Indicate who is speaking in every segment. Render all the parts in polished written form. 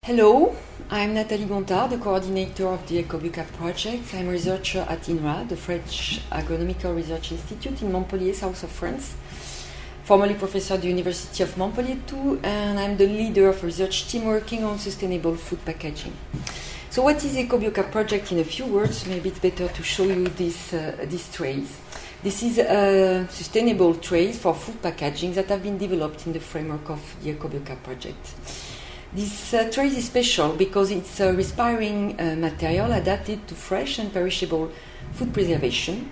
Speaker 1: Hello, I'm Nathalie Gontard, the coordinator of the EcoBuCap project. I'm a researcher at INRA, the French Agronomical Research Institute in Montpellier, south of France. Formerly professor at the University of Montpellier too, and I'm the leader of a research team working on sustainable food packaging. So what is the EcoBuCap project in a few words? Maybe it's better to show you these trays. This is sustainable trays for food packaging that have been developed in the framework of the EcoBuCap project. This tray is special because it's a respiring material adapted to fresh and perishable food preservation,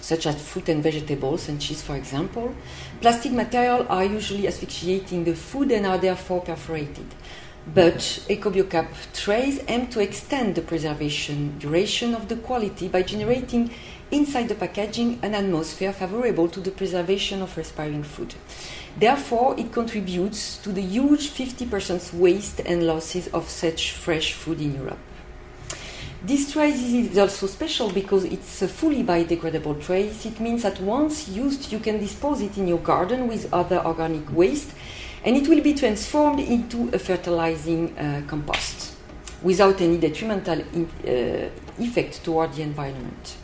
Speaker 1: such as fruit and vegetables and cheese, for example. Plastic materials are usually asphyxiating the food and are therefore perforated. But EcoBuCap trays aim to extend the preservation duration of the quality by generating inside the packaging an atmosphere favorable to the preservation of respiring food. Therefore, it contributes to the huge 50% waste and losses of such fresh food in Europe. This tray is also special because it's a fully biodegradable tray. It means that once used, you can dispose it in your garden with other organic waste, and it will be transformed into a fertilizing compost without any detrimental effect toward the environment.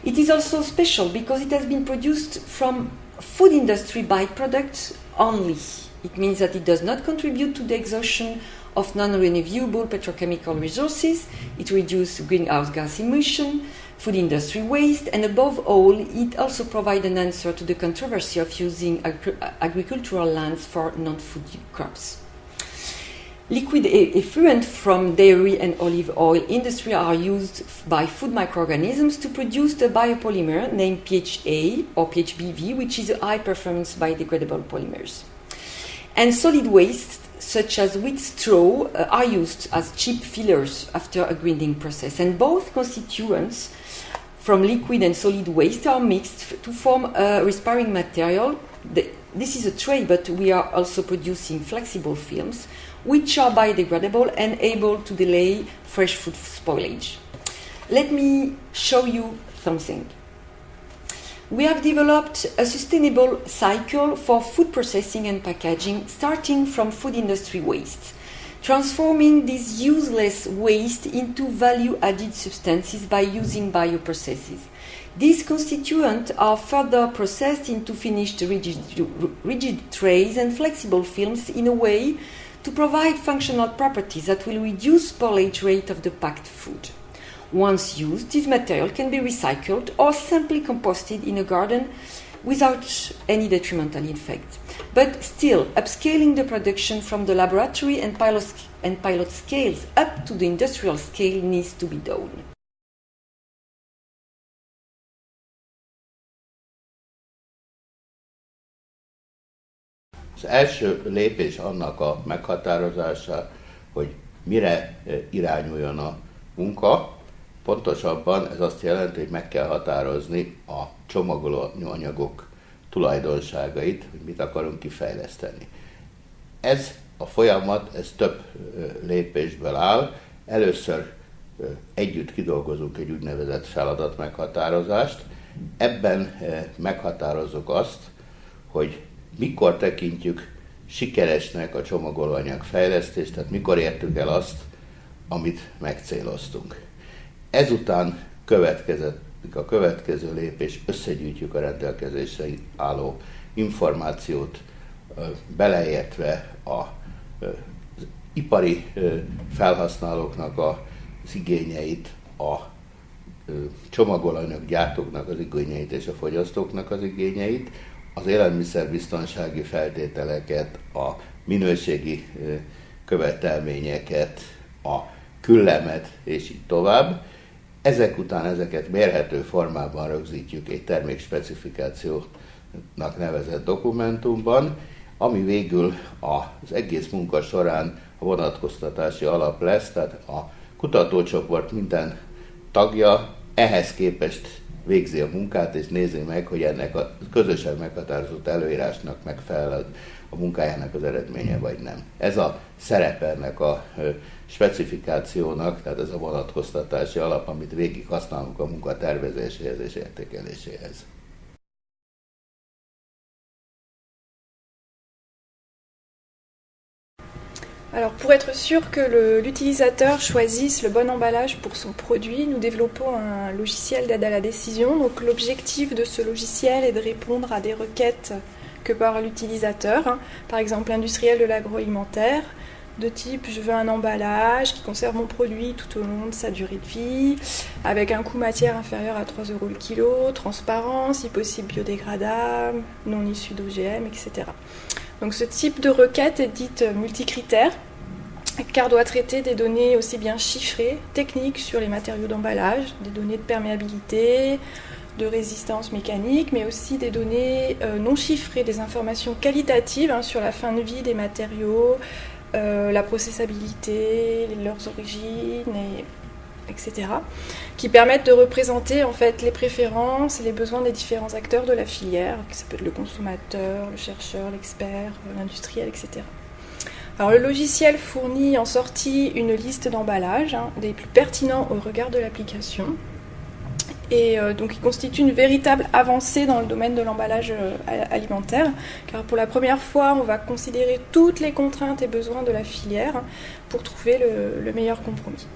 Speaker 1: It is also special because it has been produced from food industry byproducts only. It means that it does not contribute to the exhaustion of non-renewable petrochemical resources. It reduces greenhouse gas emission, food industry waste, and above all, it also provides an answer to the controversy of using agricultural lands for non-food crops. Liquid effluent from dairy and olive oil industry are used by food microorganisms to produce the biopolymer named PHA or PHBV, which is a high-performance biodegradable polymers. And solid waste, such as wheat straw, are used as cheap fillers after a grinding process. And both constituents from liquid and solid waste are mixed to form a respiring material. This is a tray, but we are also producing flexible films, which are biodegradable and able to delay fresh food spoilage. Let me show you something. We have developed a sustainable cycle for food processing and packaging, starting from food industry waste, transforming this useless waste into value-added substances by using bioprocesses. These constituents are further processed into finished rigid trays and flexible films in a way to provide functional properties that will reduce spoilage rate of the packed food. Once used, this material can be recycled or simply composted in a garden without any detrimental effect. But still, upscaling the production from the laboratory and pilot scales up to the industrial scale needs to be done.
Speaker 2: Az első lépés annak a meghatározása, hogy mire irányuljon a munka. Pontosabban ez azt jelenti, hogy meg kell határozni a csomagolóanyagok tulajdonságait, hogy mit akarunk kifejleszteni. Ez a folyamat, ez több lépésből áll. Először együtt kidolgozunk egy úgynevezett feladatmeghatározást. Ebben meghatározzuk azt, hogy mikor tekintjük sikeresnek a csomagolóanyag fejlesztést, tehát mikor értük el azt, amit megcéloztunk. Ezután következik a következő lépés, összegyűjtjük a rendelkezésre álló információt, beleértve az ipari felhasználóknak az igényeit, a csomagolóanyag gyártóknak az igényeit és a fogyasztóknak az igényeit, az élelmiszerbiztonsági feltételeket, a minőségi követelményeket, a küllemet, és így tovább. Ezek után ezeket mérhető formában rögzítjük egy termékspecifikációnak nevezett dokumentumban, ami végül az egész munka során a vonatkoztatási alap lesz, tehát a kutatócsoport minden tagja ehhez képest végzi a munkát, és nézi meg, hogy ennek a közösen meghatározott előírásnak megfelel a munkájának az eredménye, vagy nem. Ez a szerepe ennek a specifikációnak, tehát ez a vonatkoztatási alap, amit végig használunk a munka tervezéséhez és értékeléséhez.
Speaker 3: Alors pour être sûr que l'utilisateur choisisse le bon emballage pour son produit, nous développons un logiciel d'aide à la décision. Donc l'objectif de ce logiciel est de répondre à des requêtes que par l'utilisateur, par exemple l'industriel de l'agroalimentaire, de type je veux un emballage qui conserve mon produit tout au long de sa durée de vie, avec un coût matière inférieur à 3 € le kilo, transparent, si possible biodégradable, non issu d'OGM, etc. Donc ce type de requête est dite multicritère, car doit traiter des données aussi bien chiffrées, techniques sur les matériaux d'emballage, des données de perméabilité, de résistance mécanique, mais aussi des données non chiffrées, des informations qualitatives sur la fin de vie des matériaux, la processabilité, leurs origines, etc., qui permettent de représenter en fait les préférences et les besoins des différents acteurs de la filière, ça peut être le consommateur, le chercheur, l'expert, l'industriel, etc. Alors le logiciel fournit en sortie une liste d'emballages des plus pertinents au regard de l'application. Et donc il constitue une véritable avancée dans le domaine de l'emballage alimentaire, car pour la première fois, on va considérer toutes les contraintes et besoins de la filière pour trouver le meilleur compromis.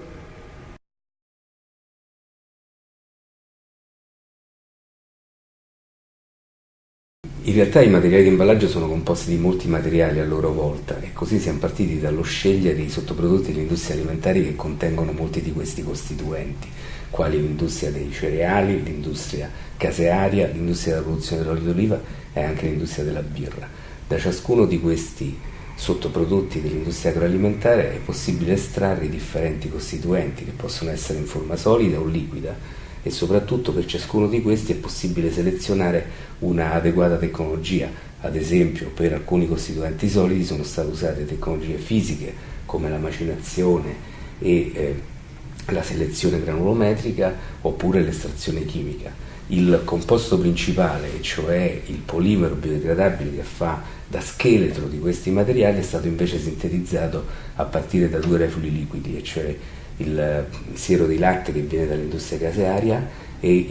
Speaker 4: In realtà i materiali di imballaggio sono composti di molti materiali a loro volta e così siamo partiti dallo scegliere i sottoprodotti dell'industria alimentare che contengono molti di questi costituenti, quali l'industria dei cereali, l'industria casearia, l'industria della produzione dell'olio d'oliva e anche l'industria della birra. Da ciascuno di questi sottoprodotti dell'industria agroalimentare è possibile estrarre i differenti costituenti che possono essere in forma solida o liquida, e soprattutto per ciascuno di questi è possibile selezionare una adeguata tecnologia. Ad esempio, per alcuni costituenti solidi sono state usate tecnologie fisiche come la macinazione e la selezione granulometrica oppure l'estrazione chimica. Il composto principale, cioè il polimero biodegradabile che fa da scheletro di questi materiali, è stato invece sintetizzato a partire da 2 reflui liquidi, e cioè il siero di latte che viene dall'industria casearia e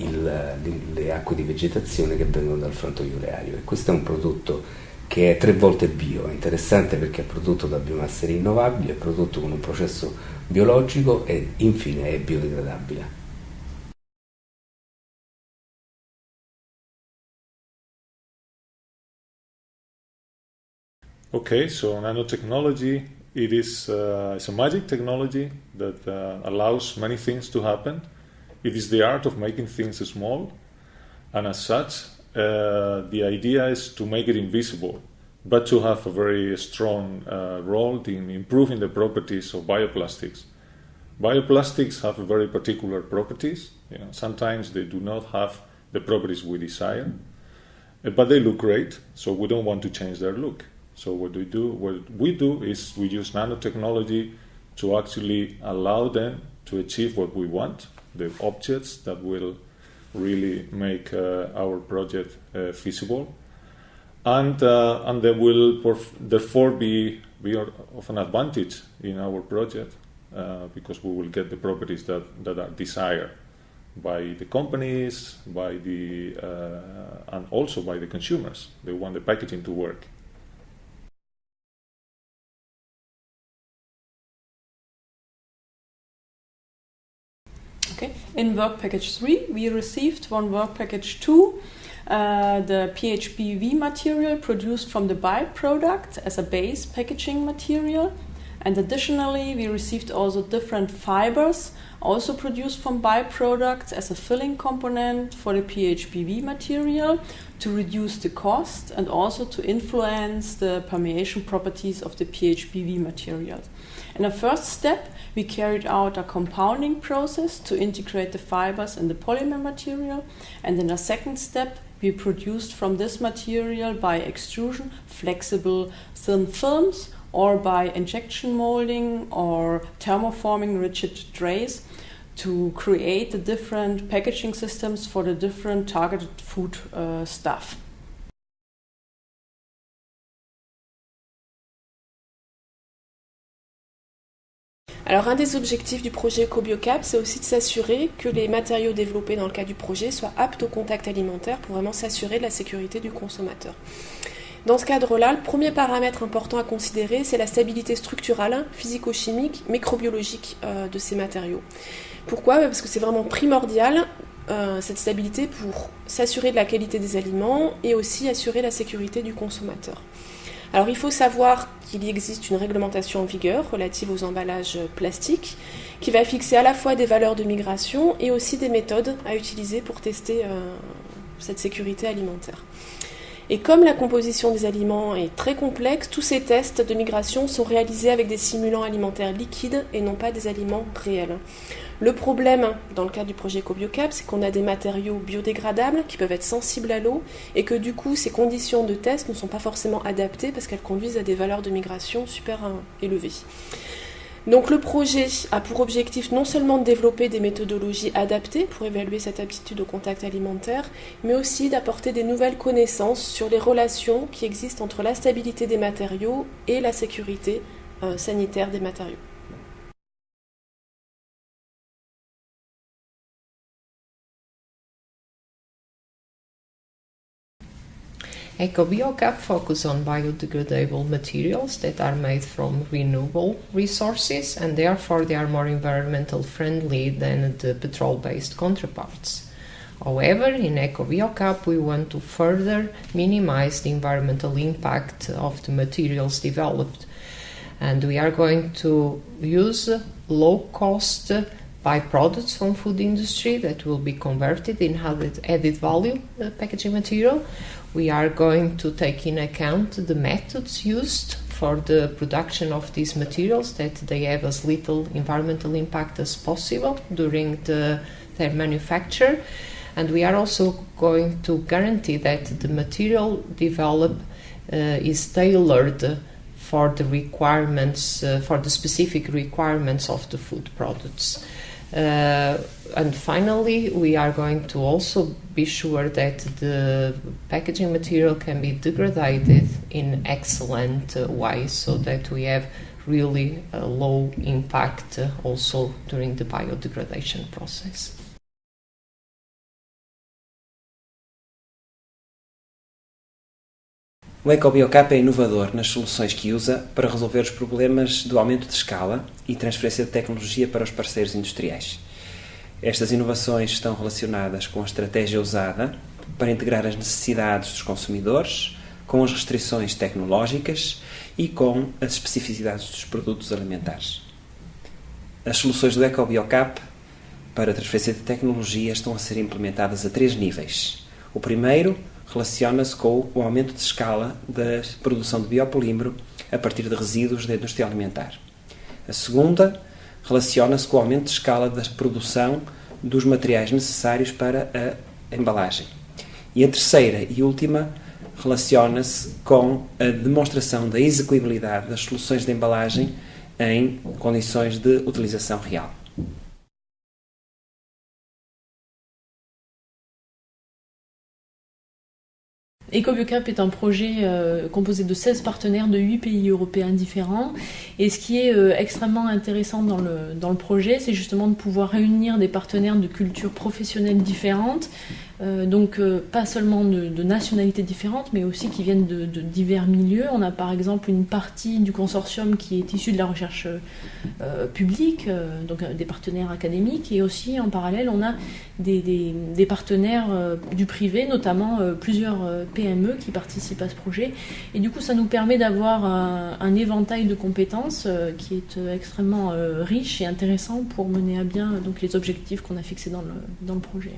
Speaker 4: le acque di vegetazione che vengono dal frantoio ureario. E questo è un prodotto che è 3 volte bio, è interessante perché è prodotto da biomasse rinnovabili, è prodotto con un processo biologico e infine è biodegradabile.
Speaker 5: Okay, so nanotechnology, it is it's a magic technology that allows many things to happen. It is the art of making things small, and as such, the idea is to make it invisible, but to have a very strong role in improving the properties of bioplastics. Bioplastics have very particular properties. Sometimes they do not have the properties we desire, but they look great, so we don't want to change their look. So what we do is we use nanotechnology to actually allow them to achieve what we want, the objects that will really make our project feasible, and they will therefore be of an advantage in our project because we will get the properties that are desired by the companies, and also by the consumers. They want the packaging to work.
Speaker 6: Okay. In work package 3, we received one work package 2, the PHBV material produced from the byproduct as a base packaging material. And additionally, we received also different fibers, also produced from byproducts as a filling component for the PHBV material to reduce the cost and also to influence the permeation properties of the PHBV materials. In the first step, we carried out a compounding process to integrate the fibers in the polymer material, and in the second step, we produced from this material by extrusion flexible thin films or by injection molding or thermoforming rigid trays to create the different packaging systems for the different targeted food stuff.
Speaker 7: Alors un des objectifs du projet EcoBioCap, c'est aussi de s'assurer que les matériaux développés dans le cadre du projet soient aptes au contact alimentaire pour vraiment s'assurer de la sécurité du consommateur. Dans ce cadre-là, le premier paramètre important à considérer, c'est la stabilité structurale, physico-chimique, microbiologique de ces matériaux. Pourquoi ? Parce que c'est vraiment primordial, cette stabilité, pour s'assurer de la qualité des aliments et aussi assurer la sécurité du consommateur. Alors il faut savoir qu'il existe une réglementation en vigueur relative aux emballages plastiques qui va fixer à la fois des valeurs de migration et aussi des méthodes à utiliser pour tester cette sécurité alimentaire. Et comme la composition des aliments est très complexe, tous ces tests de migration sont réalisés avec des simulants alimentaires liquides et non pas des aliments réels. Le problème, dans le cadre du projet CoBioCap, c'est qu'on a des matériaux biodégradables qui peuvent être sensibles à l'eau et que du coup, ces conditions de test ne sont pas forcément adaptées parce qu'elles conduisent à des valeurs de migration super élevées. Donc le projet a pour objectif non seulement de développer des méthodologies adaptées pour évaluer cette aptitude au contact alimentaire, mais aussi d'apporter des nouvelles connaissances sur les relations qui existent entre la stabilité des matériaux et la sécurité sanitaire des matériaux.
Speaker 8: EcoBioCap focus on biodegradable materials that are made from renewable resources and therefore they are more environmental friendly than the petrol-based counterparts. However, in EcoBioCap we want to further minimize the environmental impact of the materials developed, and we are going to use low-cost byproducts from food industry that will be converted in added value packaging material. We are going to take in account the methods used for the production of these materials, that they have as little environmental impact as possible during their manufacture. And we are also going to guarantee that the material developed is tailored for the requirements, for the specific requirements of the food products. And finally, we are going to also be sure that the packaging material can be degraded in excellent ways, so that we have really a low impact also during the biodegradation process.
Speaker 9: O EcoBioCap é inovador nas soluções que usa para resolver os problemas do aumento de escala e transferência de tecnologia para os parceiros industriais. Estas inovações estão relacionadas com a estratégia usada para integrar as necessidades dos consumidores, com as restrições tecnológicas e com as especificidades dos produtos alimentares. As soluções do EcoBioCap para a transferência de tecnologia estão a ser implementadas a 3 níveis. O primeiro relaciona-se com o aumento de escala da produção de biopolímero a partir de resíduos da indústria alimentar. A segunda relaciona-se com o aumento de escala da produção dos materiais necessários para a embalagem. E a terceira e última relaciona-se com a demonstração da execuibilidade das soluções de embalagem em condições de utilização real.
Speaker 10: EcoBioCap est un projet composé de 16 partenaires de 8 pays européens différents. Et ce qui est extrêmement intéressant dans le projet, c'est justement de pouvoir réunir des partenaires de cultures professionnelles différentes, donc pas seulement de nationalités différentes, mais aussi qui viennent de divers milieux. On a par exemple une partie du consortium qui est issue de la recherche publique, donc des partenaires académiques, et aussi en parallèle on a des partenaires du privé, notamment plusieurs PME qui participent à ce projet. Et du coup ça nous permet d'avoir un éventail de compétences qui est extrêmement riche et intéressant pour mener à bien donc, les objectifs qu'on a fixés dans le projet.